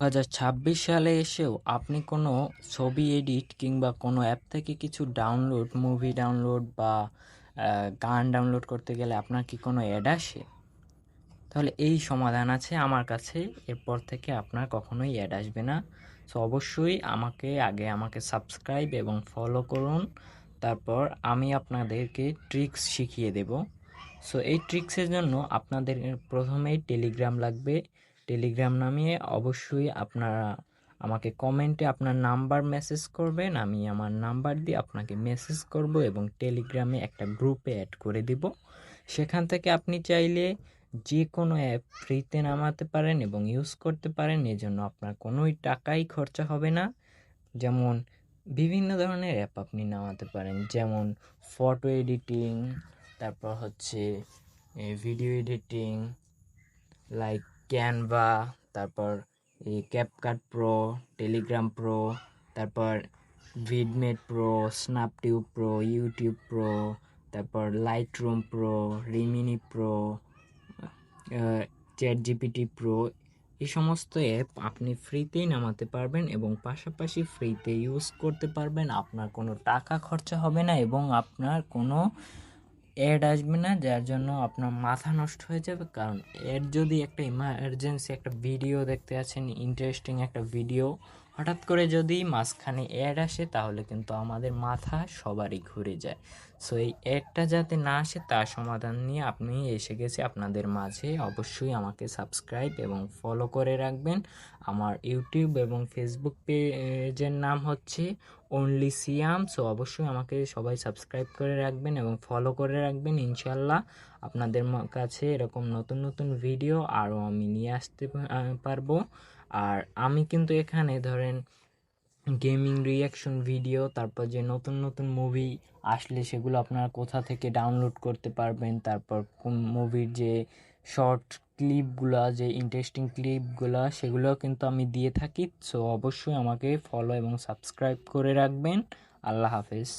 2026 সালে এসেও আপনি কোনো ছবি এডিট কিংবা কোনো অ্যাপ থেকে কিছু ডাউনলোড, মুভি ডাউনলোড বা গান ডাউনলোড করতে গেলে আপনার কি কোনো অ্যাড আসে? তাহলে এই সমাধান আছে আমার কাছে। এরপর থেকে আপনার কখনোই অ্যাড আসবে না। সো অবশ্যই আমাকে সাবস্ক্রাইব এবং ফলো করুন। তারপর আমি আপনাদেরকে ট্রিক্স শিখিয়ে দেব। সো এই ট্রিক্সের জন্য আপনাদের প্রথমেই টেলিগ্রাম লাগবে। টেলিগ্রাম নামিয়ে অবশ্যই আপনারা আমাকে কমেন্টে আপনার নাম্বার মেসেজ করবেন। আমি আমার নাম্বার দিয়ে আপনাকে মেসেজ করব এবং টেলিগ্রামে একটা গ্রুপে অ্যাড করে দিব। সেখান থেকে আপনি চাইলে যে কোনো অ্যাপ ফ্রিতে নামাতে পারেন এবং ইউজ করতে পারেন। এজন্য আপনার কোনোই টাকাই খরচা হবে না। যেমন বিভিন্ন ধরনের অ্যাপ আপনি নামাতে পারেন, যেমন ফটো এডিটিং, তারপর হচ্ছে ভিডিও এডিটিং লাইক ক্যানভা, তারপর এই ক্যাপকাট প্রো, টেলিগ্রাম প্রো, তারপর VidMate pro, Snaptube pro, YouTube pro, তারপর Lightroom pro, Remini pro, chat GPT pro. এই সমস্ত অ্যাপ আপনি ফ্রিতেই নামাতে পারবেন এবং পাশাপাশি ফ্রিতে ইউজ করতে পারবেন। আপনার কোনো টাকা খরচা হবে না এবং আপনার কোনো অ্যাড আসবে না, যার জন্য আপনার মাথা নষ্ট হয়ে যাবে। কারণ অ্যাড যদি একটা ইমার্জেন্সি একটা ভিডিও দেখতে আছেন, ইন্টারেস্টিং একটা ভিডিও, হঠাৎ করে যদি মাঝখানে অ্যাড আসে তাহলে কিন্তু আমাদের মাথা সবারই ঘুরে যায়। সো এই অ্যাডটা যাতে না আসে তার সমাধান নিয়ে আমি এসে গেছি আপনাদের মাঝে। অবশ্যই আমাকে সাবস্ক্রাইব এবং ফলো করে রাখবেন। আমার ইউটিউব এবং ফেসবুক পেজের নাম হচ্ছে অনলি সিয়াম। সো অবশ্যই আমাকে সবাই সাবস্ক্রাইব করে রাখবেন এবং ফলো করে রাখবেন। ইনশাল্লাহ আপনাদের কাছে এরকম নতুন নতুন ভিডিও আরও আমি নিয়ে আসতে পারবো। আর আমি কিন্তু এখানে ধরেন গেমিং রিয়াকশন ভিডিও, তারপর যে নতুন নতুন মুভি আসলে সেগুলো আপনারা কোথা থেকে ডাউনলোড করতে পারবেন, তারপর কোন মুভির যে শর্ট ক্লিপগুলো, যে ইন্টারেস্টিং ক্লিপগুলো, সেগুলোও কিন্তু আমি দিয়ে থাকি। সো অবশ্যই আমাকে ফলো এবং সাবস্ক্রাইব করে রাখবেন। আল্লাহ হাফেজ।